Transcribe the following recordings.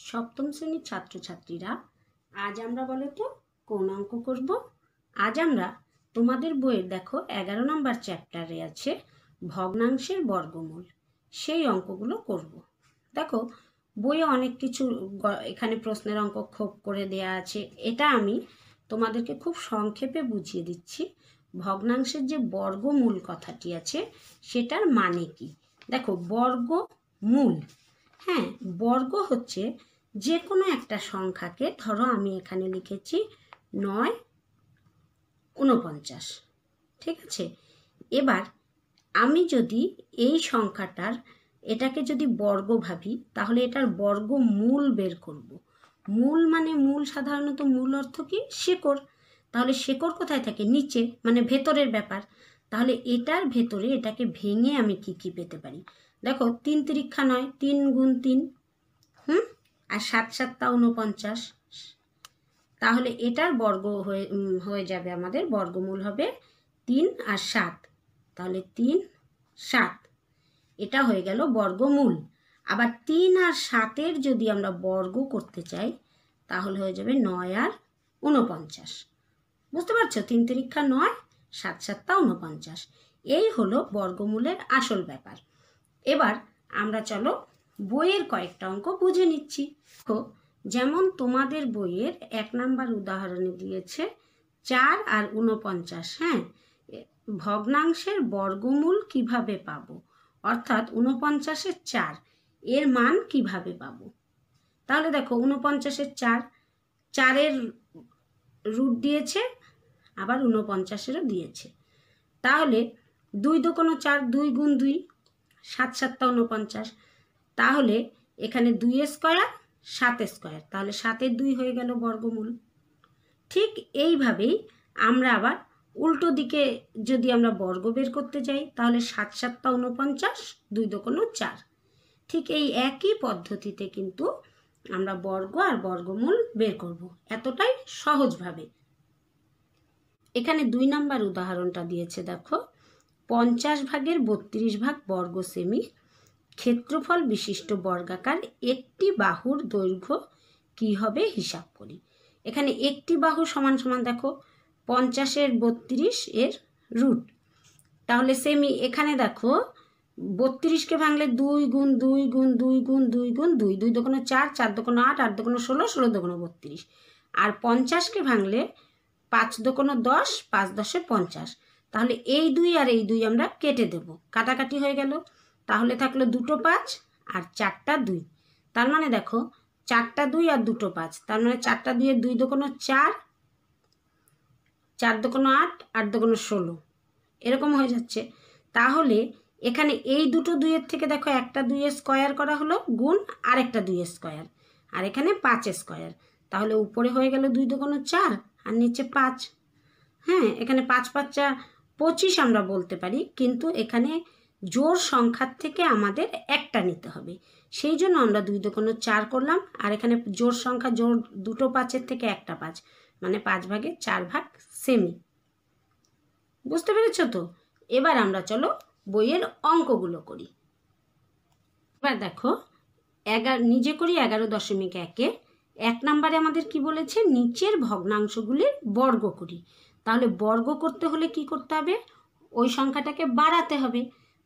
সপ্তম শ্রেণীর ছাত্রছাত্রীরা, আজ আমরা বলো তো কোন অঙ্ক করব? আজ আমরা তোমাদের বইয়ের দেখো 11 নম্বর চ্যাপ্টারে আছে ভগ্নাংশের বর্গমূল, সেই অঙ্কগুলো করব। দেখো বইয়ে অনেক কিছু এখানে প্রশ্নের অঙ্ক খোপ করে দেয়া আছে। এটা আমি তোমাদেরকে খুব সংক্ষেপে বুঝিয়ে দিচ্ছি। ভগ্নাংশের যে বর্গমূল কথাটি আছে সেটার মানে কি। দেখো বর্গমূল, হ্যাঁ, বর্গ হচ্ছে যে কোনো একটা সংখ্যাকে, ধরো আমি এখানে লিখেছি 949, ঠিক আছে। এবার আমি যদি এই সংখ্যাটার এটাকে যদি বর্গ ভাবি, তাহলে এটার বর্গমূল বের করব। মূল মানে মূল, সাধারণত মূল অর্থ কি? শেকড়। তাহলে শেকড় কোথায় থাকে? নিচে, মানে ভেতরের ব্যাপার। তাহলে এটার ভেতরে এটাকে ভেঙে আমি কি কি পেতে পারি? দেখো 3 তিরিক্ষা 9, 3 গুণ 3, আর 7 7টা 49। তাহলে এটার বর্গ হয়ে যাবে, আমাদের বর্গমূল হবে 3 আর 7। তাহলে 3 7, এটা হয়ে গেল বর্গমূল। আবার 3 আর 7-এর যদি আমরা বর্গ করতে চাই তাহলে হয়ে যাবে 9 আর 49। বুঝতে পারছো? 3 তিরিক্ষা 9, 7 7টা 49। এই হলো বর্গমূলের আসল ব্যাপার। এবার আমরা চলো বইয়ের কয়েকটা অঙ্ক বুঝে নিচ্ছি। তো যেমন তোমাদের বইয়ের 1 নাম্বার উদাহরণে দিয়েছে 4 আর 49। হ্যাঁ, ভগ্নাংশের বর্গমূল কিভাবে পাবো, অর্থাৎ 49-এর 4 এর মান কিভাবে পাবো। তাহলে দেখো 49-এর 4, 4-এর রুট দিয়েছে, আবার 49-এরও দিয়েছে। তাহলে 2 2 4, 2 গুণ 2, 7 7টা 49। তাহলে এখানে 2 স্কয়ার 7 স্কয়ার, তাহলে 7-এর 2 হয়ে গেল বর্গমূল। ঠিক এইভাবেই আমরা আবার উল্টো দিকে যদি আমরা বর্গ বের করতে যাই, তাহলে 7 7টা 49, 2 2 4। ঠিক এই একই পদ্ধতিতে কিন্তু আমরা বর্গ আর বর্গমূল বের করব, এতটাই সহজভাবে। এখানে 2 নাম্বার উদাহরণটা দিয়েছে, দেখো 50 ভাগের 32 ভাগ বর্গ সেমি ক্ষেত্রফল বিশিষ্ট বর্গাকার একটি বাহুর দৈর্ঘ্য কি হবে হিসাব করি। এখানে একটি বাহু সমান সমান দেখো 50-এর 32 এর রুট। তাহলে সেমি, এখানে দেখো 32-কে ভাঙলে 2 গুণ 2 গুণ 2 গুণ 2 গুণ 2, 2 2 4, 4 2 8, 8 2 16, 16 2 32। আর 50-কে ভাঙলে 5 2 10, 5 10 50। তাহলে এই 2 আর এই 2 আমরা কেটে দেব, কাটাকাটি হয়ে গেল। তাহলে থাকলো 2টো 5 আর 4টা 2। তার মানে দেখো 4টা 2 আর 2টো 5, তার মানে 4টা 2 এর 2 2 4, 4 2 8, 8 2 16, এরকম হয়ে যাচ্ছে। তাহলে এখানে এই দুটো 2-এর থেকে দেখো একটা 2 স্কয়ার করা হলো গুণ আরেকটা 2 স্কয়ার, আর এখানে 5 স্কয়ার। তাহলে উপরে হয়ে গেল 2 2 4 আর নিচে 5। হ্যাঁ, এখানে 5 5 25 আমরা বলতে পারি, কিন্তু এখানে জোড় সংখ্যার থেকে আমাদের একটা নিতে হবে, সেই জন্য আমরা 2 2 4 করলাম। আর এখানে জোড় সংখ্যা, জোড় দুটো 5-এর থেকে একটা 5, মানে 5 ভাগের 4 ভাগ সেমি। বুঝতে পেরেছো তো? এবার আমরা চলো বইয়ের অঙ্কগুলো করি। এবার দেখো নিজে করি 11.1-এ 1 নাম্বারে আমাদের কি বলেছে, নিচের ভগ্নাংশগুলির বর্গ করি। তাহলে বর্গ করতে হলে কি করতে হবে? ওই সংখ্যাটাকে বাড়াতে হবে।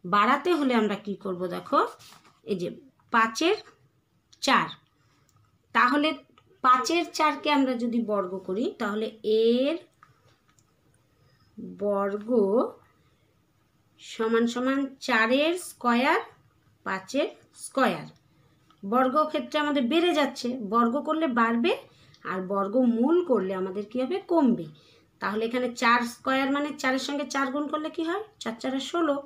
বাড়াতে হলে আমরা কি করব, দেখো এই যে 5-এর 4, তাহলে 5-এর 4-কে আমরা যদি বর্গ করি, তাহলে এর বর্গ সমান সমান 4-এর স্কয়ার 5-এর স্কয়ার। বর্গক্ষেত্রে আমাদের বেড়ে যাচ্ছে, বর্গ করলে বাড়বে, আর বর্গমূল করলে আমাদের কি হবে? কমবে। তাহলে এখানে 4 স্কয়ার মানে 4-এর সঙ্গে 4 গুণ করলে কি হয়? 4 4 16,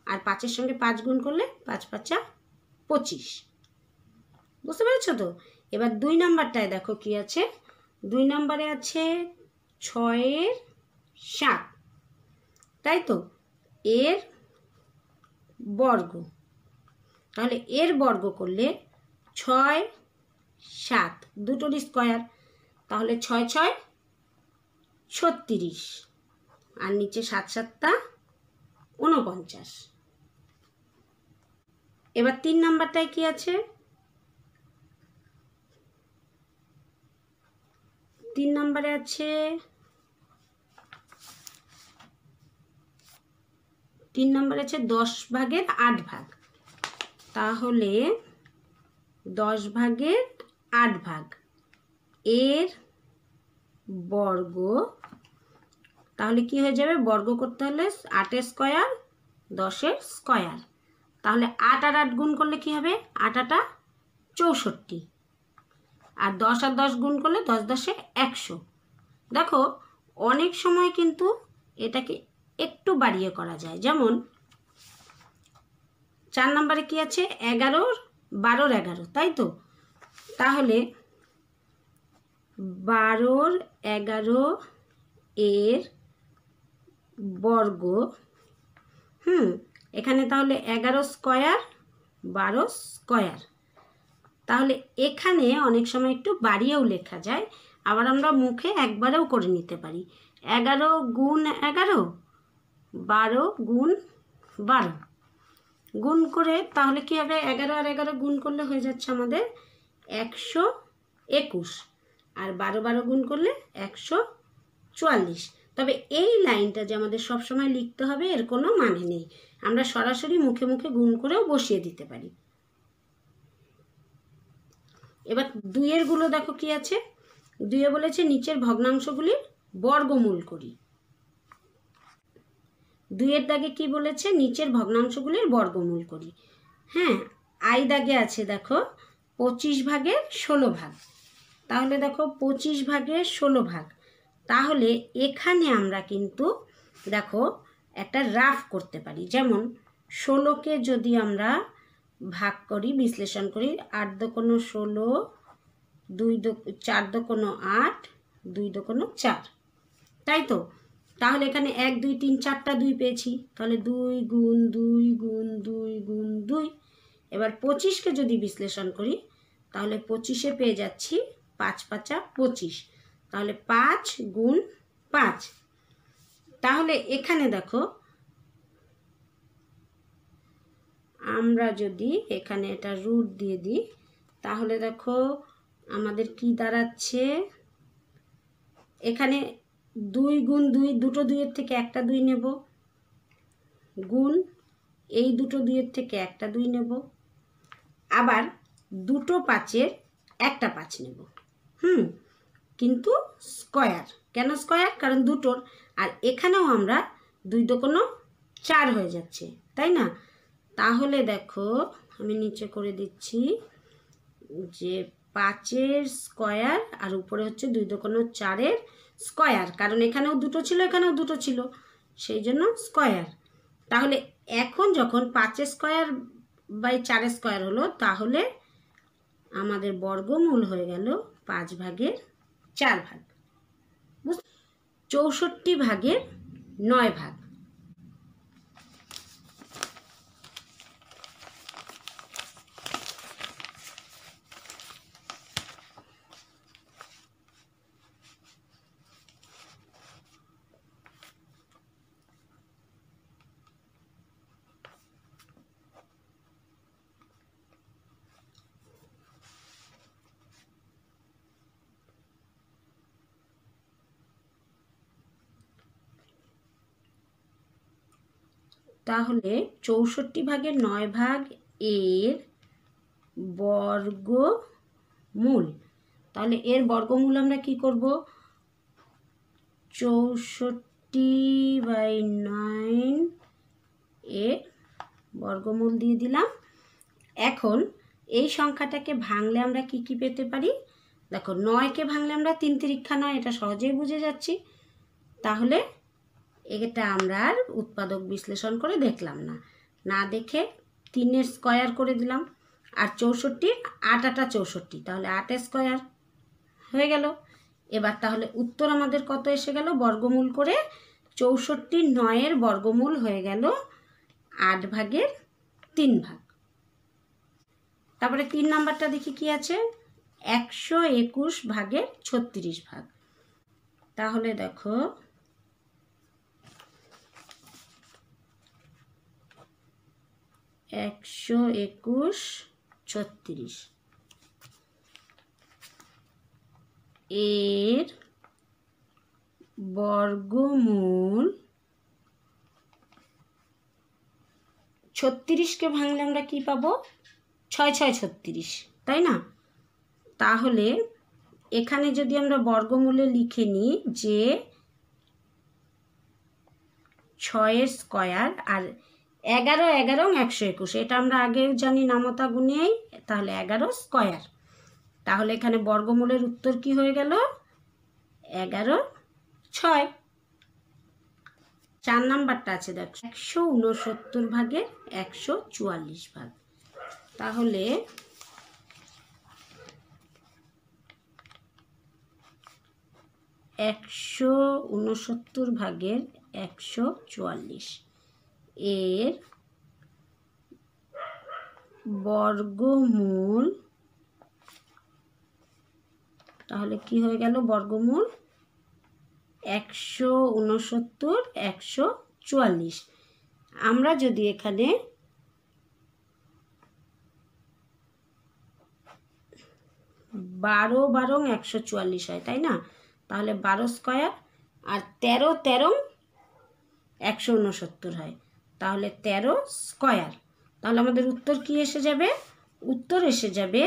আর 5-এর সঙ্গে 5 গুণ করলে 5 5 25। বুঝতে পেরেছো তো? এবার 2 নাম্বারটায় দেখো কি আছে। 2 নাম্বারে আছে 6-এর 7, তাই তো, এর বর্গ। তাহলে এর বর্গ করলে 6 7 দুটোর স্কয়ার, তাহলে 6 6 36, আর নিচে 7 7টা 49। এবার 3 নাম্বারটায় কি আছে? 3 নম্বরে আছে 10 ভাগের 8 ভাগ। তাহলে 10 ভাগের 8 ভাগ এর বর্গ, তাহলে কি হয়ে যাবে, বর্গ করতে হলে 8 স্কয়ার 10 স্কয়ার, তাহলে 8 আর 8 গুণ করলে কি হবে, 8 8 64, আর 10 আর 10 গুণ করলে 10 10 100। দেখো অনেক সময় কিন্তু এটাকে একটু বাড়িয়ে করা যায়, যেমন 4 নম্বরে কি আছে 11 12 11, তাই তো, তাহলে 12 11 এর বর্গ, এখানে তাহলে 11 স্কয়ার 12 স্কয়ার, তাহলে এখানে অনেক সময় একটু বাড়িয়েও লেখা যায়, আবার আমরা মুখে একবারেও করে নিতে পারি। 11 গুণ 11 12 গুণ 12 গুণ করে তাহলে কি হবে, 11 আর 11 গুণ করলে হয়ে যাচ্ছে আমাদের 121, আর 12 12 গুণ করলে 144। তবে এই লাইনটা যে আমাদের সবসময় লিখতে হবে এর কোনো মানে নেই, আমরা সরাসরি মুখে মুখে গুণ করেও বসিয়ে দিতে পারি। এবার 2 এর গুলো দেখো কি আছে, 2 এ বলেছে নিচের ভগ্নাংশগুলির বর্গমূল করি। 2 এর দাগে কি বলেছে, নিচের ভগ্নাংশগুলির বর্গমূল করি। হ্যাঁ, আই দাগে আছে দেখো 25 ভাগের 16 ভাগ, তাহলে দেখো 25 ভাগের 16 ভাগ, তাহলে এখানে আমরা কিন্তু দেখো একটা রাফ করতে পারি, যেমন 16কে যদি আমরা ভাগ করি, বিশ্লেষণ করি, 8 দোকানো 16, 4 দোকানো 8, 2 দোকানো 4, তাই তো, তাহলে এখানে 1 2 3 4টা 2 পেয়েছি, তাহলে 2 গুণ 2 গুণ 2 গুণ 2। এবার 25কে যদি বিশ্লেষণ করি তাহলে 25-এ পেয়ে যাচ্ছি 5 5 25, তাহলে 5 গুণ 5। তাহলে এখানে দেখো আমরা যদি এখানে এটা রুট দিয়ে দিই তাহলে দেখো আমাদের কি দাঁড়াচ্ছে, এখানে 2 গুণ 2, দুটো 2 এর থেকে একটা 2 নেব, গুণ এই দুটো 2 এর থেকে একটা 2 নেব, আবার দুটো 5-এর একটা 5 নেব, কিন্তু স্কয়ার, কেন স্কয়ার, কারণ দুটোর, আর এখানেও আমরা 2 দোকানো 4 হয়ে যাচ্ছে, তাই না, তাহলে দেখো আমি নিচে করে দিচ্ছি যে 5-এর স্কয়ার আর উপরে হচ্ছে 2 দোকানো 4-এর স্কয়ার, কারণ এখানেও দুটো ছিল এখানেও দুটো ছিল, সেই জন্য স্কয়ার। তাহলে এখন যখন 5-এর স্কয়ার বাই 4-এর স্কয়ার হলো, তাহলে আমাদের বর্গমূল হয়ে গেল 5 ভাগের 4 ভাগ, 64 ভাগের 9 ভাগ। তাহলে 64 ভাগের 9 ভাগ এর বর্গমূল, তাহলে এর বর্গমূল আমরা কি করব, 64/9 এর বর্গমূল দিয়ে দিলাম। এখন এই সংখ্যাটাকে ভাঙলে আমরা কি কি পেতে পারি, দেখো 9কে ভাঙলে আমরা 3 তিরিক্ষা 9, এটা সহজেই বুঝে যাচ্ছি, তাহলে এটা আমরা আর উৎপাদক বিশ্লেষণ করে দেখলাম না, না দেখে 3-এর স্কয়ার করে দিলাম, আর 64 8 8 64, তাহলে 8-এর স্কয়ার হয়ে গেল। এবার তাহলে উত্তর আমাদের কত এসে গেল, বর্গমূল করে 64 9-এর বর্গমূল হয়ে গেল 8 ভাগের 3 ভাগ। তারপরে 3 নাম্বারটা দেখি কি আছে, 121 ভাগের 36 ভাগ, তাহলে দেখো 121 36 এর বর্গমূল 36কে ভাঙলে আমরা কি পাবো? 6 6 36, তাই না? তাহলে এখানে যদি আমরা বর্গমূলে লিখে নিই যে 6 স্কয়ার আর 11 11 121, এটা আমরা আগেও জানি নামতা গুণেই, তাহলে 11 স্কয়ার। তাহলে এখানে বর্গমূলের উত্তর কি হয়ে গেল? 11 6। 4 নাম্বারটা আছে দেখো, 169 ভাগের 144 ভাগ। তাহলে 169 ভাগের 144 এর বর্গমূল, তাহলে কি হয়ে গেল? বর্গমূল 169 144। আমরা যদি এখানে 12 12 144 হয়, তাই না? তাহলে 12 স্কয়ার আর 13 13 169 হয়, তাহলে 13 স্কয়ার। তাহলে আমাদের উত্তর কি এসে যাবে? উত্তর এসে যাবে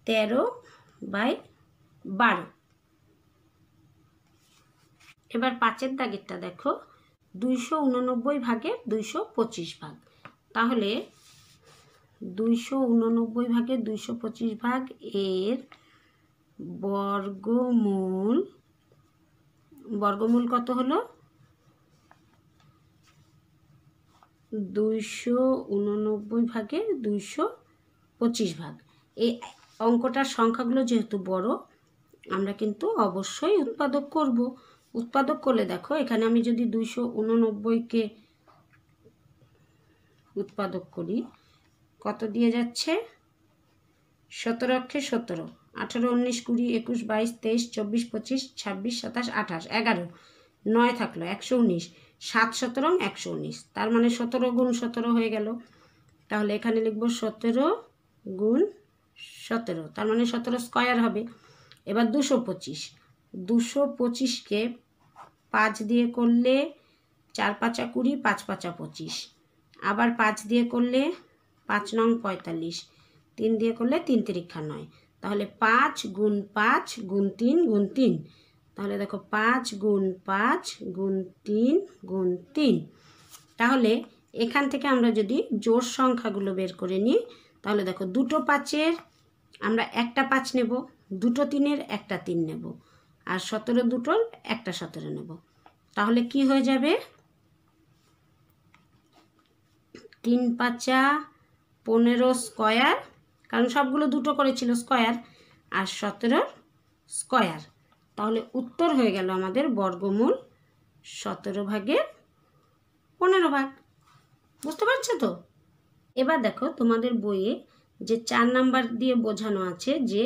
13/12। এবার 5 দাগেরটা দেখো, 289 ভাগের 225 ভাগ। তাহলে 289 ভাগের 225 ভাগ এর বর্গমূল, বর্গমূল কত হলো? 289 ভাগের 225 ভাগ। এই অঙ্কটার সংখ্যাগুলো যেহেতু বড়, আমরা কিন্তু অবশ্যই উৎপাদক করব। উৎপাদক করলে দেখো, এখানে আমি যদি 289কে উৎপাদক করি, কত দিয়ে যাচ্ছে? 17 অক্ষে 17, 18 19 20 21 22 23 24 25 26 27 28 11, 9 থাকলো 119, 7 17 119, তার মানে 17 গুণ 17 হয়ে গেল। তাহলে এখানে লিখবো 17 গুণ 17, তার মানে 17 স্কয়ার হবে। এবার 225, 225কে 5 দিয়ে করলে 4 5 20, 5 5 25, আবার 5 দিয়ে করলে 5 9 45, 3 দিয়ে করলে 3 3 9। তাহলে 5 গুণ 5 গুণ 3 গুণ 3, তাহলে দেখো 5 গুণ 5 গুণ 3 গুণ 3। তাহলে এখান থেকে আমরা যদি জোড় সংখ্যাগুলো বের করে নিই, তাহলে দেখো দুটো 5-এর আমরা একটা 5 নেব, দুটো 3-এর একটা 3 নেব, আর 17 দুটোর একটা 17 নেব। তাহলে কি হয়ে যাবে? 3 5 15 স্কয়ার, কারণ সবগুলো দুটো করেছিল স্কয়ার, আর 17 স্কয়ার। তাহলে উত্তর হয়ে গেল আমাদের বর্গমূল 17 ভাগের 15 ভাগ। বুঝতে পারছো তো? এবার দেখো তোমাদের বইয়ে যে 4 নাম্বার দিয়ে বোঝানো আছে যে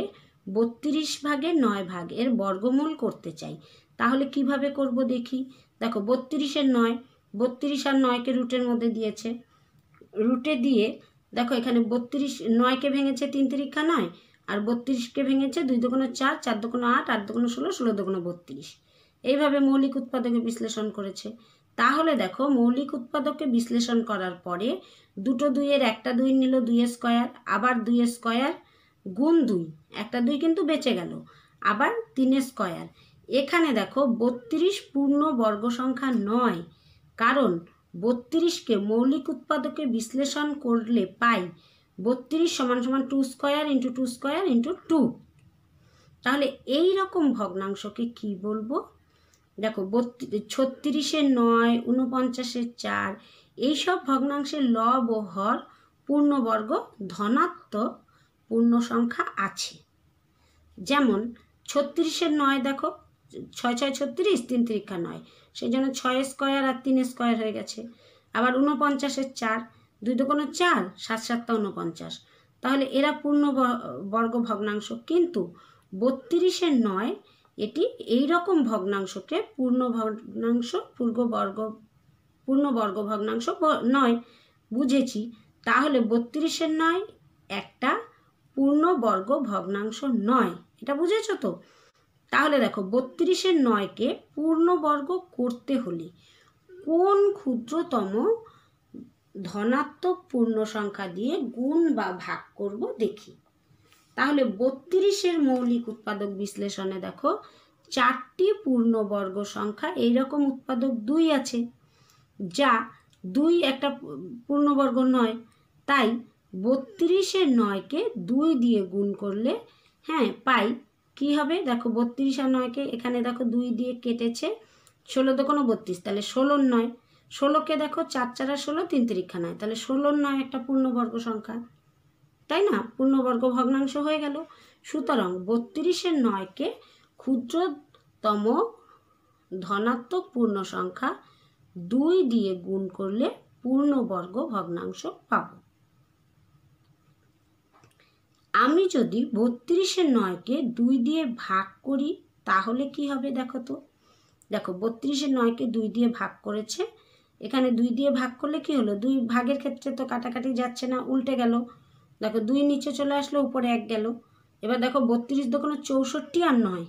32 ভাগের 9 ভাগ এর বর্গমূল করতে চাই। তাহলে কিভাবে করব দেখি। দেখো 32-এর 9, 32 আর 9কে রুটের মধ্যে দিয়েছে, রুটে দিয়ে দেখো এখানে 32 9কে ভেঙেছে 3 3 9, আর 32কে ভেঙেছে 2 2 4, 4 2 8, 8 2 16, 16 2 32। এইভাবে মৌলিক উৎপাদকে বিশ্লেষণ করেছে। তাহলে দেখো মৌলিক উৎপাদকে বিশ্লেষণ করার পরে দুটো 2-এর একটা 2 নিল 2 স্কয়ার, আবার 2 স্কয়ার গুণ 2, একটা 2 কিন্তু বেঁচে গেল, আবার 3 স্কয়ার। এখানে দেখো 32 পূর্ণ বর্গ সংখ্যা নয়, কারণ 32কে মৌলিক উৎপাদকে বিশ্লেষণ করলে পাই 32 সমান সমান 2 স্কয়ার ইন্টু 2 স্কয়ার ইন্টু 2। তাহলে এই রকম ভগ্নাংশকে কি বলবো? দেখো 36-এর 9, 49-এর 4, এইসব ভগ্নাংশের লব ও হর পূর্ণবর্গ ধনাত্মক পূর্ণ সংখ্যা আছে। যেমন 36-এর 9 দেখো 6 6 36, 3 3 9, সেই জন্য 6 স্কয়ার আর 3 স্কয়ার হয়ে গেছে। আবার 49-এর 4, 2 2 4, 7 7 49। তাহলে এরা পূর্ণ বর্গ ভগ্নাংশ, কিন্তু 32-এর 9 এটি এই রকম ভগ্নাংশকে পূর্ণ বর্গ ভগ্নাংশ নয়। বুঝেছি। তাহলে 32-এর 9 একটা পূর্ণ বর্গ ভগ্নাংশ নয়, এটা বুঝেছো তো? তাহলে দেখো 32-এর 9-কে পূর্ণবর্গ করতে হলে কোন ক্ষুদ্রতম ধনাত্মক পূর্ণ সংখ্যা দিয়ে গুণ বা ভাগ করব দেখি। তাহলে 32-এর মৌলিক উৎপাদক বিশ্লেষণে দেখো 4টি পূর্ণবর্গ সংখ্যা এইরকম উৎপাদক 2 আছে, যা 2 একটা পূর্ণবর্গ নয়। তাই 32-এর 9-কে 2 দিয়ে গুণ করলে হ্যাঁ পাই কি হবে, দেখো 32 আর 9-কে এখানে দেখো 2 দিয়ে কেটেছে, 16 দোকানো 32, তাহলে 16 9, 16-কে দেখো 4 4 16, 3 3 9, তাহলে 16 9 একটা পূর্ণবর্গ সংখ্যা, তাই না? পূর্ণবর্গ ভগ্নাংশ হয়ে গেল। সুতরাং 32-এর 9-কে ক্ষুদ্রতম ধনাত্মক পূর্ণ সংখ্যা 2 দিয়ে গুণ করলে পূর্ণবর্গ ভগ্নাংশ পাব। আমি যদি 32-এর 9-কে 2 দিয়ে ভাগ করি তাহলে কি হবে দেখো তো। দেখো 32-এর 9-কে 2 দিয়ে ভাগ করেছে, এখানে 2 দিয়ে ভাগ করলে কি হলো, 2 ভাগের ক্ষেত্রে তো কাটাকাটি যাচ্ছে না, উল্টে গেল। দেখো 2 নিচে চলে আসলো, উপরে 1 গেল। এবার দেখো 32 দোকানো 64 আর 9,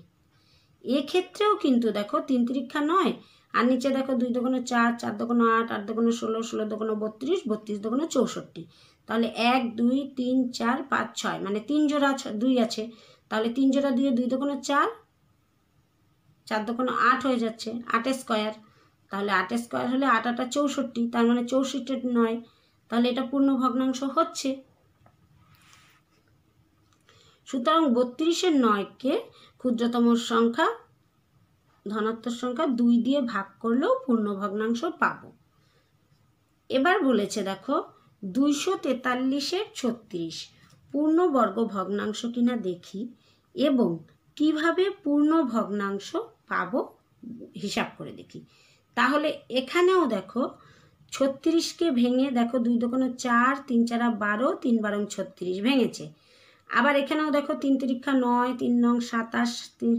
এক্ষেত্রেও কিন্তু দেখো 3 3 9, আর নিচে দেখো 2 দোকানো 4, 4 দোকানো 8, 8 দোকানো 16, 16 দোকানো 32, 32 দোকানো 64। তাহলে 1 2 3 4 5 6, মানে 3 জোড়া 2 আছে, তাহলে 3 জোড়া 2 2 দোকানো 4, 4 দোকানো 8 হয়ে যাচ্ছে, 8 স্কোয়ার। তাহলে 8 স্কোয়ার হলে 8 8 64, তার মানে 64 9, তাহলে এটা পূর্ণ ভগ্নাংশ হচ্ছে। সুতরাং 32-এর 9-কে ক্ষুদ্রতম সংখ্যা ধনাত্মক সংখ্যা 2 দিয়ে ভাগ করলেও পূর্ণ ভগ্নাংশ পাব। এবার বলেছে দেখো 243-এর 36 পূর্ণবর্গ ভগ্নাংশ কিনা দেখি এবং কিভাবে পূর্ণ ভগ্নাংশ পাব হিসাব করে দেখি। তাহলে এখানেও দেখো 36-কে ভেঙে দেখো 2 দোকানো 4, 3 4 12, 3 12 36 ভেঙেছে। আবার এখানেও দেখো 3 3 9, 3 9 27,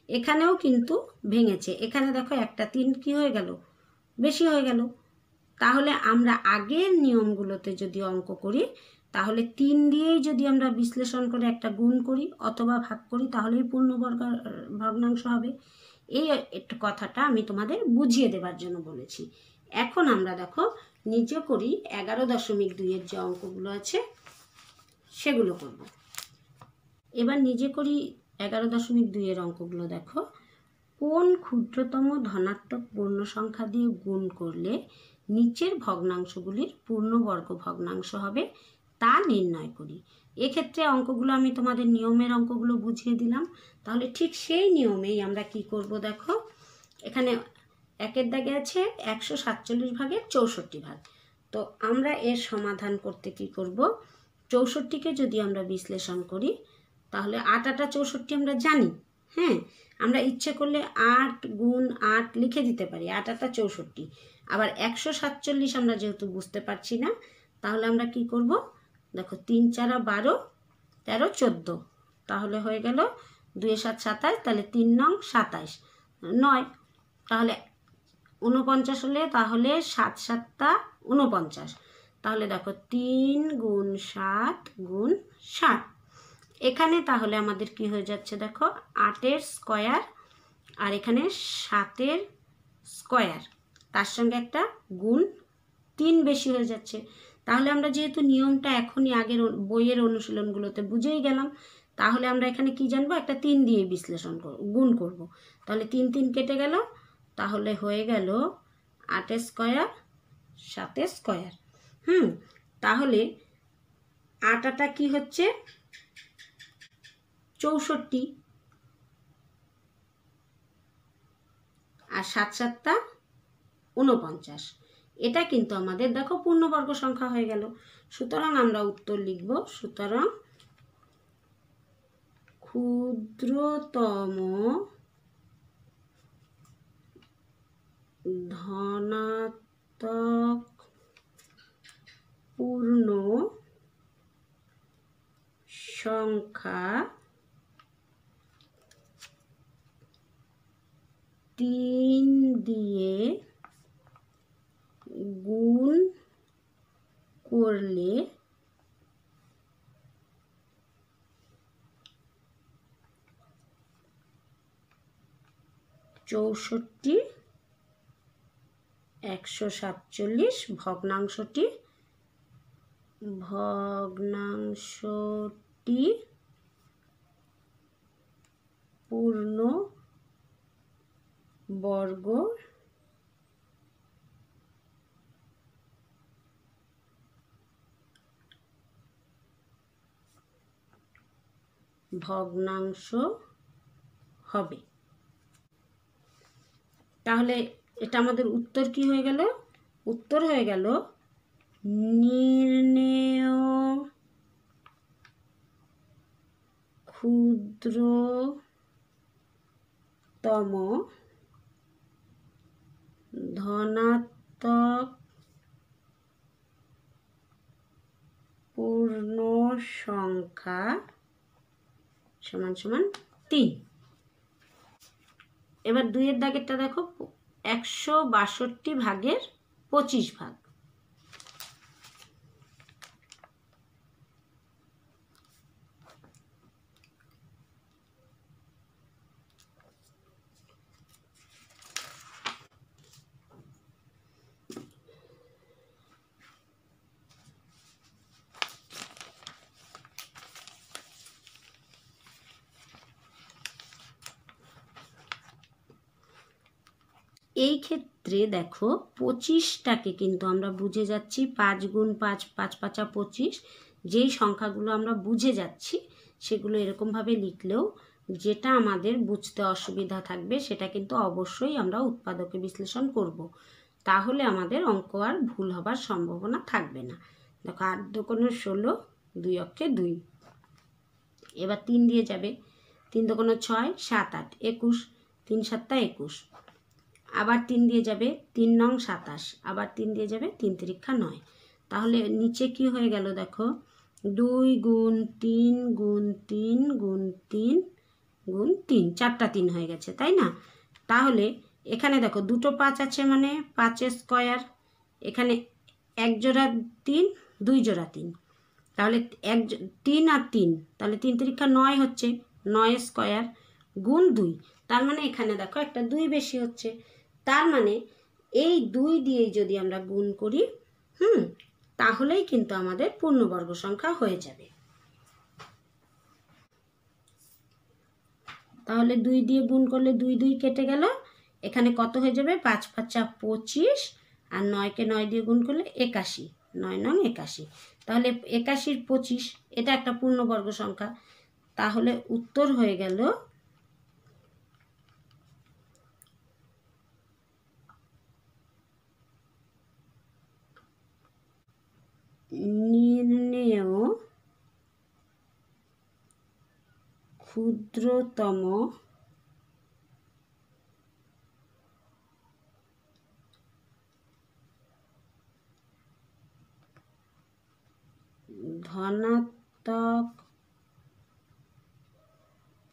এখানেও কিন্তু ভেঙেছে। এখানে দেখো একটা 3 কি হয়ে গেল, বেশি হয়ে গেল। তাহলে আমরা আগের নিয়মগুলোতে যদি অঙ্ক করি তাহলে 3 দিয়েই যদি আমরা বিশ্লেষণ করে একটা গুণ করি অথবা ভাগ করি তাহলেই পূর্ণবর্গ ভগ্নাংশ হবে। এই একটু কথাটা আমি তোমাদের বুঝিয়ে দেবার জন্য বলেছি। এখন আমরা দেখো নিচে করি 11.2-এর যে অঙ্কগুলো আছে সেগুলো করব। এবার নিজে করি 11.2-এর অঙ্কগুলো দেখো। কোন ক্ষুদ্রতম ধনাত্মক পূর্ণ সংখ্যা দিয়ে গুণ করলে নিচের ভগ্নাংশগুলির পূর্ণবর্গ ভগ্নাংশ হবে তা নির্ণয় করি। এক্ষেত্রে অঙ্কগুলো আমি তোমাদের নিয়মের অঙ্কগুলো বুঝিয়ে দিলাম। তাহলে ঠিক সেই নিয়মেই আমরা কি করব দেখো, এখানে 1-এর দাগে আছে 147 ভাগের 64 ভাগ। তো আমরা এর সমাধান করতে কি করব, 64-কে যদি আমরা বিশ্লেষণ করি তাহলে 8 8 64 আমরা জানি। হ্যাঁ, আমরা ইচ্ছে করলে 8 গুণ 8 লিখে দিতে পারি, 8 8 64। আবার 147 আমরা যেহেতু বুঝতে পারছি না, তাহলে আমরা কি করব দেখো 3 4 12, 13 14, তাহলে হয়ে গেল 2 7 27, তাহলে 3 9 27 9, তাহলে 49 হলে তাহলে 7 7 49, তাহলে দেখো 3 গুণ 7 গুণ 7। এখানে তাহলে আমাদের কি হয়ে যাচ্ছে দেখো 8-এর স্কয়ার আর এখানে 7-এর স্কয়ার, তার সঙ্গে একটা গুণ 3 বেশি হয়ে যাচ্ছে। তাহলে আমরা যেহেতু নিয়মটা এখনই আগের বইয়ের অনুশীলনগুলোতে বুঝেই গেলাম, তাহলে আমরা এখানে কি জানবো, একটা 3 দিয়ে বিশ্লেষণ গুণ করব। তাহলে 3 3 কেটে গেল, তাহলে হয়ে গেল 8-এর স্কয়ার 7-এর স্কয়ার। তাহলে 8 8 কি হচ্ছে 64 আর 7 7 49, এটা কিন্তু আমাদের দেখো পূর্ণবর্গ সংখ্যা হয়ে গেল। সুতরাং আমরা উত্তর লিখব, সুতরাং ক্ষুদ্রতম ধনাত্মক পূর্ণ সংখ্যা 3 দিয়ে গুণ করলে 64 147 ভগ্নাংশটি পূর্ণ বর্গ ভগ্নাংশ হবে। তাহলে এটা আমাদের উত্তর কি হয়ে গেল? উত্তর হয়ে গেল নির্ণেয় ক্ষুদ্রতম ধনাত্মক পূর্ণ সংখ্যা সমান সমান 3। এবার 2 এর দাগেরটা দেখো, 162 ভাগের 25 ভাগ। এই ক্ষেত্রে দেখো 25টাকে কিন্তু আমরা বুঝে যাচ্ছি 5 গুণ 5 5 5 25। যেই সংখ্যাগুলো আমরা বুঝে যাচ্ছি সেগুলো এরকমভাবে লিখলেও যেটা আমাদের বুঝতে অসুবিধা থাকবে সেটা কিন্তু অবশ্যই আমরা উৎপাদকে বিশ্লেষণ করব, তাহলে আমাদের অঙ্ক আর ভুল হবার সম্ভাবনা থাকবে না। দেখো 8 দুগুণে 16, 2 অক্ষে 2। এবার 3 দিয়ে যাবে, 3 দুগুণে 6, 7 8 21, 3 7 21। আবার 3 দিয়ে যাবে, 3 নং 27। আবার 3 দিয়ে যাবে, 3 তিরিক্ষা 9। তাহলে নিচে কি হয়ে গেল দেখো, 2 গুণ 3 গুণ 3 গুণ 3 গুণ 3, 4টা 3 হয়ে গেছে, তাই না? তাহলে এখানে দেখো দুটো 5 আছে মানে 5 স্কয়ার, এখানে এক জোড়া 3, 2 জোড়া 3, তাহলে 3 আর 3, তাহলে 3 তিরিক্ষা 9 হচ্ছে, 9 স্কয়ার গুণ 2। তার মানে এখানে দেখো একটা 2 বেশি হচ্ছে। তার মানে এই 2 দিয়ে যদি আমরা গুণ করি তাহলেই কিন্তু আমাদের পূর্ণবর্গ সংখ্যা হয়ে যাবে। তাহলে 2 দিয়ে গুণ করলে 2 2 কেটে গেল, এখানে কত হয়ে যাবে, 5 5 25, আর 9কে 9 দিয়ে গুণ করলে 81, 9 9 81। তাহলে 81 25 এটা একটা পূর্ণবর্গ সংখ্যা। তাহলে উত্তর হয়ে গেল নির্ণেয় ক্ষুদ্রতম ধনাত্মক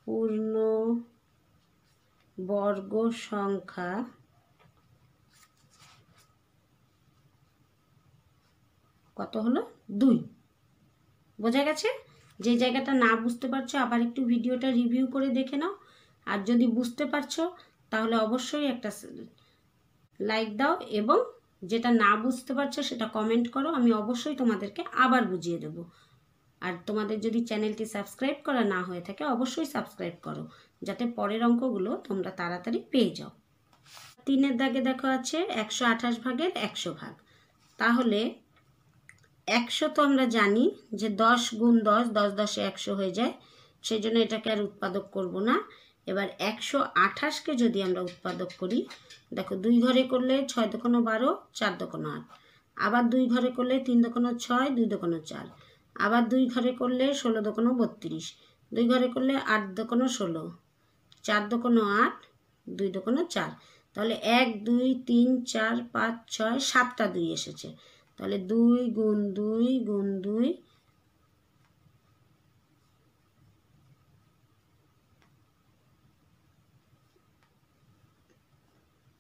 পূর্ণ বর্গ সংখ্যা কত হলো, 2। বোঝা গেছে? যে জায়গাটা না বুঝতে পারছো আবার একটু ভিডিওটা রিভিউ করে দেখে নাও, আর যদি বুঝতে পারছো তাহলে অবশ্যই একটা লাইক দাও, এবং যেটা না বুঝতে পারছো সেটা কমেন্ট করো, আমি অবশ্যই তোমাদেরকে আবার বুঝিয়ে দেব। আর তোমাদের যদি চ্যানেলটি সাবস্ক্রাইব করা না হয়ে থাকে অবশ্যই সাবস্ক্রাইব করো, যাতে পরের অঙ্কগুলো তোমরা তাড়াতাড়ি পেয়ে যাও। 3 দাগে দেখো আছে 128 ভাগের 100 ভাগ। তাহলে 100 তো আমরা জানি যে 10 গুণ 10, 10 10 100 হয়ে যায়, সেই জন্য এটাকে আর উৎপাদক করব না। এবার 128কে যদি আমরা উৎপাদক করি, দেখো 2 ঘরে করলে 6 দুগুণ 12, 4 দুগুণ 8। আবার 2 ঘরে করলে 3 দুগুণ 6, 2 দুগুণ 4। আবার 2 ঘরে করলে 16 দুগুণ 32, 2 ঘরে করলে 8 দুগুণ 16, 4 দুগুণ 8, 2 দুগুণ 4। তাহলে 1 2 3 4 5 6 7টা 2 এসেছে। তাহলে 2 গুণ 2 গুণ 2,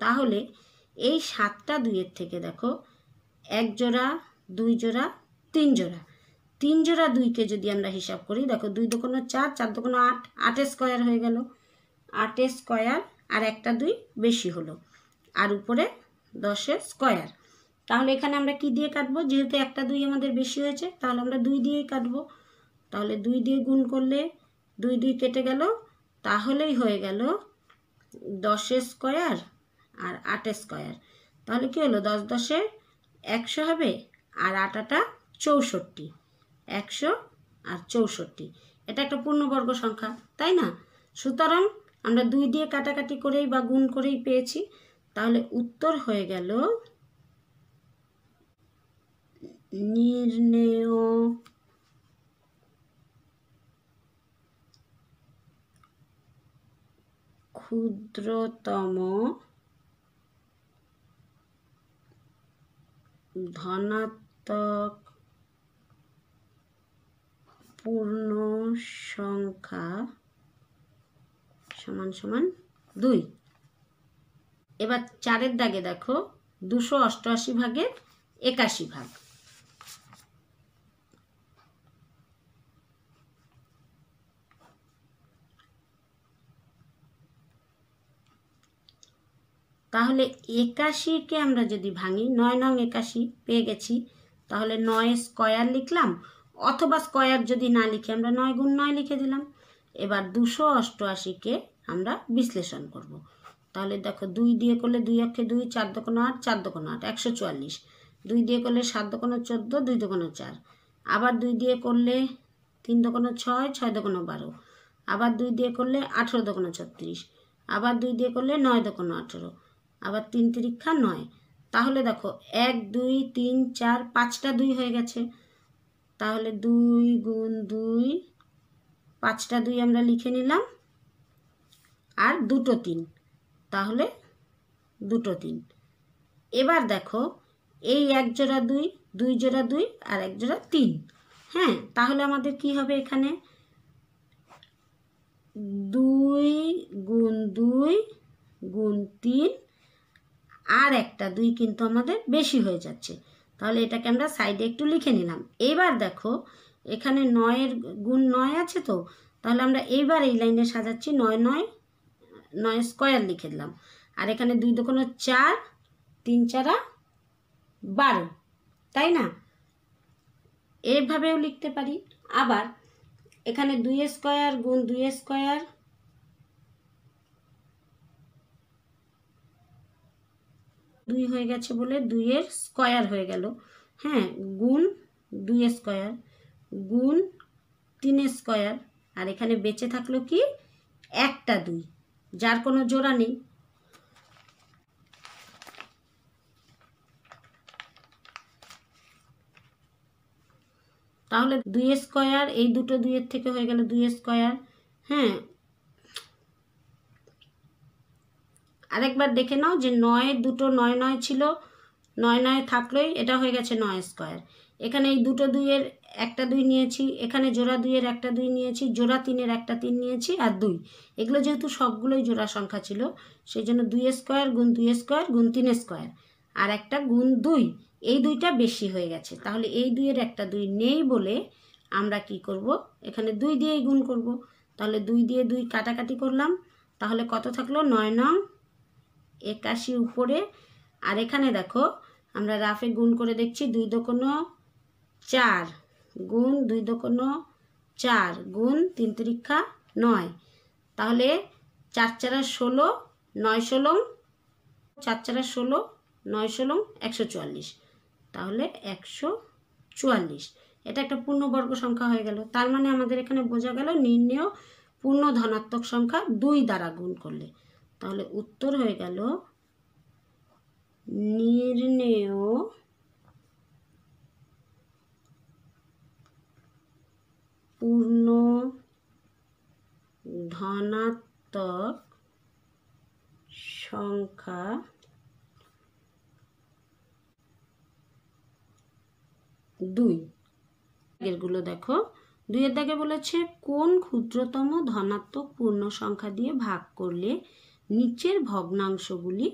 তাহলে এই 7টা 2-এর থেকে দেখো 1 জোড়া 2 জোড়া 3 জোড়া, 3 জোড়া 2কে যদি আমরা হিসাব করি, দেখো 2 দুগুণ 4, 4 দুগুণ 8, 8 স্কয়ার হয়ে গেল, 8 স্কয়ার আর একটা 2 বেশি হলো, আর উপরে 10 স্কয়ার। তাহলে এখানে আমরা কি দিয়ে কাটবো? যেহেতু একটা 2 আমাদের বেশি হয়েছে, তাহলে আমরা 2 দিয়েই কাটবো। তাহলে 2 দিয়ে গুণ করলে 2 2 কেটে গেল, তাহলেই হয়ে গেল 10 স্কয়ার আর 8 স্কয়ার। তাহলে কি হলো? 10 10 100 হবে, আর 8 8 64, 100 আর 64। এটা একটা পূর্ণবর্গ সংখ্যা, তাই না? সুতরাং আমরা 2 দিয়ে কাটাকাটি করেই বা গুণ করেই পেয়েছি। তাহলে উত্তর হয়ে গেল নির্ণেয় ক্ষুদ্রতম ধনাত্মক পূর্ণ সংখ্যা সমান সমান 2। এবার 4-এর দাগে দেখো 288 ভাগের 81 ভাগ। তাহলে 81কে আমরা যদি ভাঙি, 9 নং 81 পেয়ে গেছি, তাহলে 9 স্কয়ার লিখলাম, অথবা স্কয়ার যদি না লিখে আমরা 9 গুণ 9 লিখে দিলাম। এবার 288কে আমরা বিশ্লেষণ করব। তাহলে দেখো 2 দিয়ে করলে 2 অক্ষে 2, 4 দোকানো 8, 4 দোকানো 8, 144। 2 দিয়ে করলে 7 দোকানো 14, 2 দোকানো 4। আবার 2 দিয়ে করলে 3 দোকানো 6, 6 দোকানো 12। আবার 2 দিয়ে করলে 18 দোকানো 36। আবার 2 দিয়ে করলে 9 দোকানো 18। আবার 3 তিরিক্ষা 9। তাহলে দেখো 1 2 3 4 5টা 2 হয়ে গেছে। তাহলে 2 গুণ 2, 5টা 2 আমরা লিখে নিলাম, আর দুটো 3, তাহলে দুটো 3। এবার দেখো এই 1 জোড়া 2, 2 জোড়া 2 আর 1 জোড়া 3। হ্যাঁ, তাহলে আমাদের কি হবে? এখানে 2 গুণ 2 গুণ 3 আর একটা 2 কিন্তু আমাদের বেশি হয়ে যাচ্ছে। তাহলে এটাকে আমরা সাইডে একটু লিখে নিলাম। এইবার দেখো এখানে 9-এর গুণ 9 আছে, তো তাহলে আমরা এইবার এই লাইনে সাজাচ্ছি। 9 9 9 স্কয়ার লিখে দিলাম, আর এখানে 2 দোকানো 4, 3 4 12, তাই না? এইভাবেও লিখতে পারি। আবার এখানে 2 স্কয়ার গুণ 2 স্কয়ার, 2 হয়ে গেছে বলে 2 এর স্কয়ার হয়ে গেল। হ্যাঁ, গুণ 2 স্কয়ার গুণ 3 স্কয়ার, আর এখানে বেঁচে থাকলো কি? একটা 2, যার কোনো জোড়া নেই। তাহলে 2 স্কয়ার, এই দুটো 2 এর থেকে হয়ে গেল 2 স্কয়ার। হ্যাঁ, আরেকবার দেখে নাও যে 9 দুটো 9 9 ছিল, 9 9 থাকলোই, এটা হয়ে গেছে 9 স্কয়ার। এখানে এই দুটো 2 এর একটা 2 নিয়েছি, এখানে জোড়া 2 এর একটা 2 নিয়েছি, জোড়া 3 এর একটা 3 নিয়েছি, আর 2। এগুলো যেহেতু সবগুলোই জোড়া সংখ্যা ছিল, সেই জন্য 2 স্কয়ার গুণ 2 স্কয়ার গুণ 3 স্কয়ার আর একটা গুণ 2, এই 2টা বেশি হয়ে গেছে। তাহলে এই 2 এর একটা 2 নেই বলে আমরা কি করব? এখানে 2 দিয়েই গুণ করব। তাহলে 2 দিয়ে 2 কাটাকাটি করলাম, তাহলে কত থাকলো? 9 নং 81 উপরে। আর এখানে দেখো আমরা রাফে গুণ করে দেখছি, 2 দোকানো 4 গুণ 2 দোকানো 4 গুণ 3 তিরিক্ষা 9। তাহলে 4 4 16, 9 16, 4 4 16, 9 16, 144। তাহলে 144। এটা একটা পূর্ণবর্গ সংখ্যা হয়ে গেল। তার মানে আমাদের এখানে বোঝা গেল নির্ণেয় পূর্ণ ধনাত্মক সংখ্যা 2 দ্বারা গুণ করলে। তাহলে উত্তর হয়ে গেল নির্ণেয় পূর্ণ ধনাত্মক সংখ্যা 2। এরগুলো দেখো, 2 এর দাগে বলেছে কোন ক্ষুদ্রতম ধনাত্মক পূর্ণ সংখ্যা দিয়ে ভাগ করলে নিচের ভগ্নাংশগুলি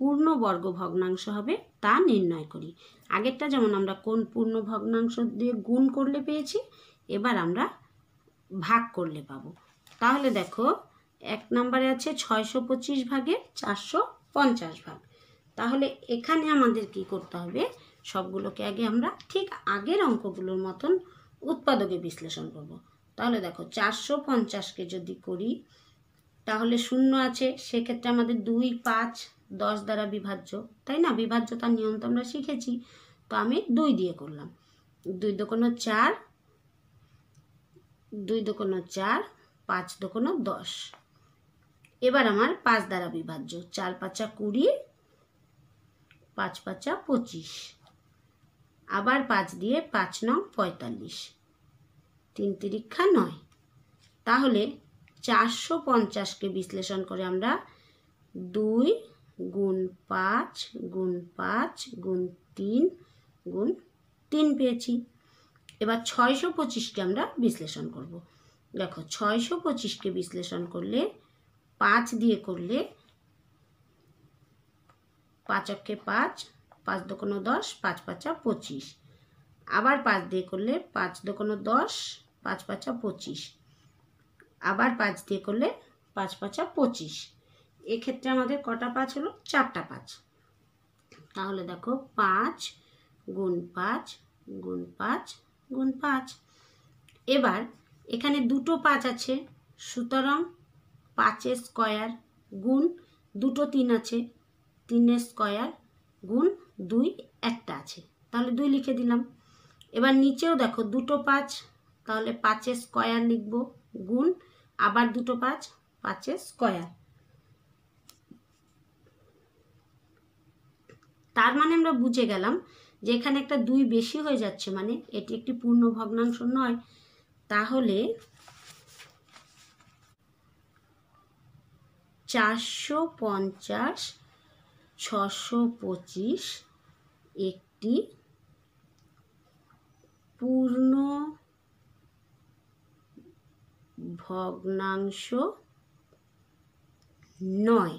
পূর্ণবর্গ ভগ্নাংশ হবে তা নির্ণয় করি। আগেরটা যেমন আমরা কোন পূর্ণ ভগ্নাংশ দিয়ে গুণ করলে পেয়েছি, এবার আমরা ভাগ করলে পাবো। তাহলে দেখো এক নম্বরে আছে 625 ভাগে 450 ভাগ। তাহলে এখানে আমাদের কি করতে হবে, সবগুলোকে আগে আমরা ঠিক আগের অঙ্কগুলোর মতন উৎপাদকে বিশ্লেষণ করব। তাহলে দেখো 450কে যদি করি তাহলে শূন্য আছে, সেক্ষেত্রে আমাদের 2, 5, 10 দ্বারা বিভাজ্য, তাই না? বিভাজ্যতার নিয়ম তো আমরা শিখেছি। তো আমি 2 দিয়ে করলাম। 2 দোকানো 4, 2 দোকানো 4, 5 দোকানো 10। এবার আমার 5 দ্বারা বিভাজ্য, 4 5 20, 5 5 25, আবার 5 দিয়ে 5 9 45, 3 তিরিক্ষা 9। তাহলে 450কে বিশ্লেষণ করে আমরা 2 গুণ 5 গুণ 5 গুণ 3 গুণ 3 পেয়েছি। এবার 625কে আমরা বিশ্লেষণ করব। দেখো 625কে বিশ্লেষণ করলে 5 দিয়ে করলে 5 অক্ষে 5, 5 দোকানো 10, 5 5 25, আবার 5 দিয়ে করলে 5 দোকানো 10, 5 5 25, আবার 5 দিয়ে করলে 5 5 25। এক্ষেত্রে আমাদের কটা 5 হলো? 4টা 5। তাহলে দেখো 5 গুণ 5 গুণ 5 গুণ 5। এবার এখানে দুটো 5 আছে, সুতরাং 5 স্কয়ার গুণ দুটো 3 আছে, 3 স্কয়ার গুণ 2 একটা আছে, তাহলে 2 লিখে দিলাম। এবার নিচেও দেখো দুটো 5, তাহলে 5 স্কয়ার লিখব গুণ আবার দুটো 5, 5 স্কয়ার। তার মানে আমরা বুঝে গেলাম যে এখানে একটা 2 বেশি হয়ে যাচ্ছে, মানে এটি একটি পূর্ণ ভগ্নাংশ নয়। তাহলে 450 625 একটি পূর্ণ ভগ্নাংশ নয়।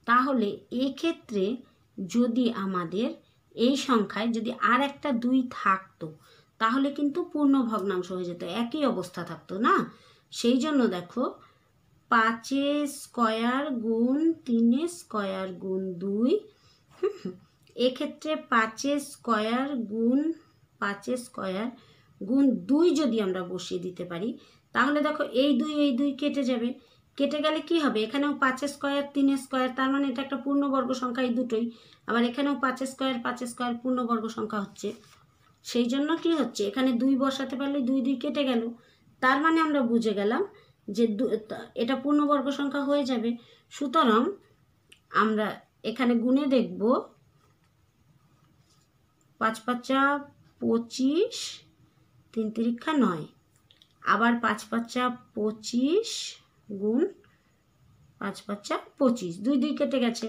তাহলে এক্ষেত্রে যদি আমাদের এই সংখ্যায় যদি আর একটা 2 থাকতো তাহলে কিন্তু পূর্ণ ভগ্নাংশ হয়ে যেত, একই অবস্থা থাকতো না। সেই জন্য দেখো 5 স্কয়ার গুণ 3 স্কয়ার গুণ 2, এক্ষেত্রে 5 স্কয়ার গুণ 5 স্কয়ার গুণ 2 যদি আমরা বসিয়ে দিতে পারি তাহলে দেখো এই 2 কেটে যাবে। কেটে গেলে কি হবে, এখানেও 5 স্কয়ার 3 স্কয়ার, তার মানে এটা একটা পূর্ণবর্গ সংখ্যা, এই দুটোই। আবার এখানেও 5 স্কয়ার পূর্ণবর্গ সংখ্যা হচ্ছে। সেই জন্য কি হচ্ছে, এখানে 2 বসাতে পারলে 2 কেটে গেল। তার মানে আমরা বুঝে গেলাম যে এটা পূর্ণবর্গ সংখ্যা হয়ে যাবে। সুতরাং আমরা এখানে গুণে দেখব 5 5 25, 3 তিরিক্ষা 9, আবার 5 5 25 গুণ 5 5 25, 2 কেটে গেছে।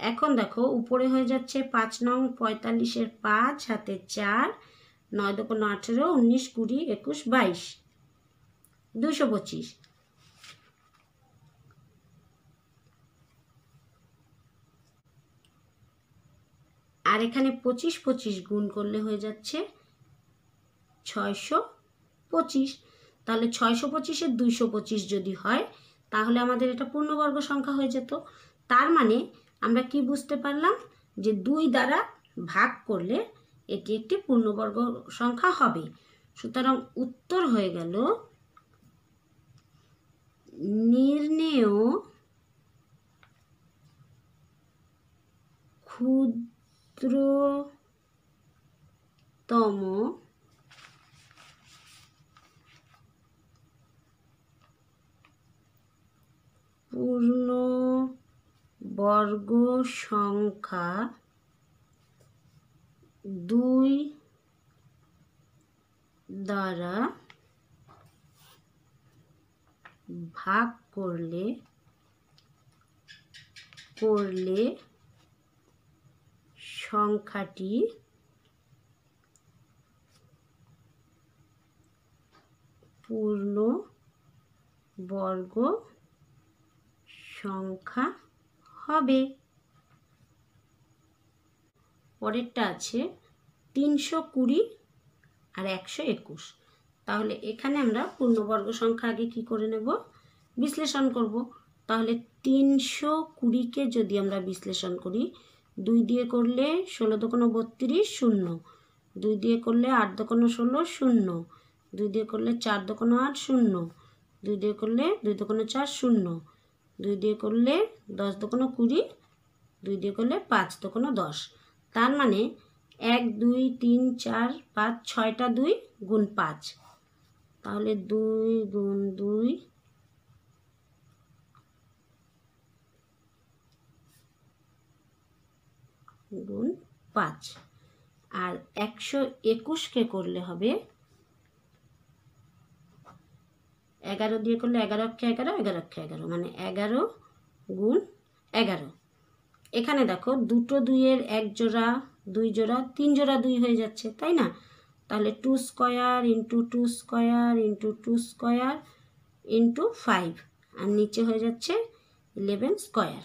এখন দেখো উপরে হয়ে যাচ্ছে 5 নং 45 5 হাতে 4, 9 দোকানো 18, 19 20 21 22, 225। আর এখানে 25 25 গুণ করলে হয়ে যাচ্ছে 625। তাহলে 625 225 যদি হয় তাহলে আমাদের এটা পূর্ণবর্গ সংখ্যা হয়ে যেত। তার মানে আমরা কি বুঝতে পারলাম যে 2 দ্বারা ভাগ করলে এটি একটি পূর্ণবর্গ সংখ্যা হবে। সুতরাং উত্তর হয়ে গেল নির্ণেয় ক্ষুদ্রতম পূর্ণবর্গ সংখ্যা 2 দ্বারা ভাগ করলে সংখ্যাটি পূর্ণ বর্গ সংখ্যা হবে। পরেরটা আছে 320 আর 121। তাহলে এখানে আমরা পূর্ণবর্গ সংখ্যা আগে কি করে নেব, বিশ্লেষণ করব। তাহলে 320কে যদি আমরা বিশ্লেষণ করি, 2 দিয়ে করলে 16 দুগুণ 32 শূন্য, 2 দিয়ে করলে 8 দুগুণ 16 শূন্য, 2 দিয়ে করলে 4 দুগুণ 8 শূন্য, 2 দিয়ে করলে 2 দুগুণ 4 শূন্য, 2 দিয়ে করলে 10 দুগুণ 20, 2 দিয়ে করলে 5 দুগুণ 10। তার মানে 1 2 3 4 5 6টা 2 গুণ 5। তাহলে 2 গুণ 2 গুণ 5। আর 121কে করলে হবে 11 দিয়ে করলে 11 অক্ষে 11, 11 অক্ষে 11, মানে 11 গুণ 11। এখানে দেখো দুটো 2-এর 1 জোড়া 2 জোড়া 3 জোড়া 2 হয়ে যাচ্ছে, তাই না? তাহলে 2 square into 2 square into 2 square into 5, আর নিচে হয়ে যাচ্ছে 11 স্কোয়ার।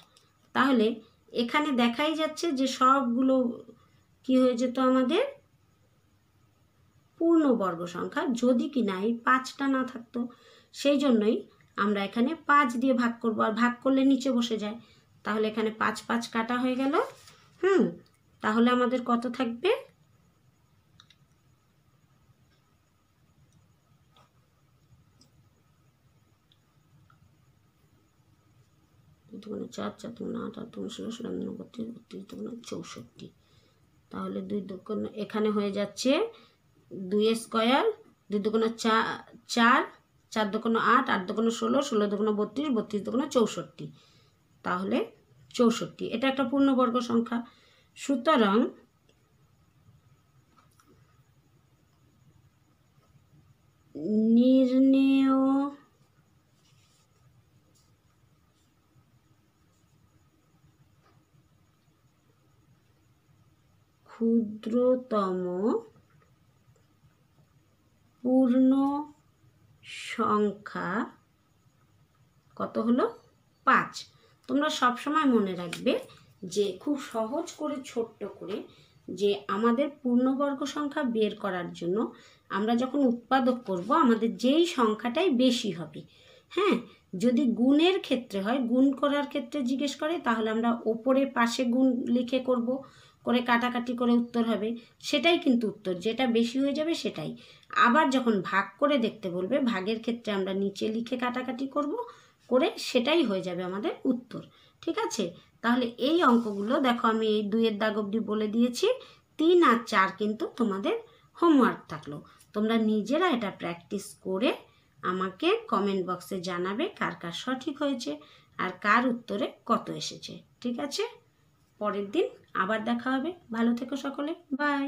তাহলে এখানে দেখাই যাচ্ছে যে সবগুলো কি হয়ে যেত আমাদের পূর্ণবর্গ সংখ্যা, যদি কি না এই 5টা না থাকতো। সেই জন্যই আমরা এখানে 5 দিয়ে ভাগ করব, আর ভাগ করলে নিচে বসে যায়। তাহলে এখানে 5 5 কাটা হয়ে গেল। তাহলে আমাদের কত থাকবে, 4 4 2 8 8 2 16 16 32 32 64। তাহলে 2 দুগুণ এখানে হয়ে যাচ্ছে 2 স্কোয়ার, 2 দুগুণ 4 4 4 দুগুণ 8 8 দুগুণ 16 16 দুগুণ 32 32 দুগুণ 64। তাহলে 64 এটা একটা পূর্ণবর্গ সংখ্যা। সুতরাং নির্ণেয় ক্ষুদ্রতম পূর্ণ সংখ্যা কত হলো, 5। তোমরা সবসময় মনে রাখবে যে খুব সহজ করে ছোট্ট করে যে আমাদের পূর্ণবর্গ সংখ্যা বের করার জন্য আমরা যখন উৎপাদক করব আমাদের যেই সংখ্যাটাই বেশি হবে, হ্যাঁ, যদি গুণের ক্ষেত্রে হয়, গুণ করার ক্ষেত্রে জিজ্ঞেস করে, তাহলে আমরা ওপরে পাশে গুণ লিখে করব, করে কাটাকাটি করে উত্তর হবে, সেটাই কিন্তু উত্তর, যেটা বেশি হয়ে যাবে সেটাই। আবার যখন ভাগ করে দেখতে বলবে, ভাগের ক্ষেত্রে আমরা নিচে লিখে কাটাকাটি করব, করে সেটাই হয়ে যাবে আমাদের উত্তর। ঠিক আছে? তাহলে এই অঙ্কগুলো দেখো আমি এই 2-এর দাগ অবধি বলে দিয়েছি। 3 আর 4 কিন্তু তোমাদের হোমওয়ার্ক থাকলো। তোমরা নিজেরা এটা প্র্যাকটিস করে আমাকে কমেন্ট বক্সে জানাবে কার কার সঠিক হয়েছে আর কার উত্তরে কত এসেছে। ঠিক আছে? পরের দিন আবার দেখা হবে। ভালো থেকো সকলে, বাই।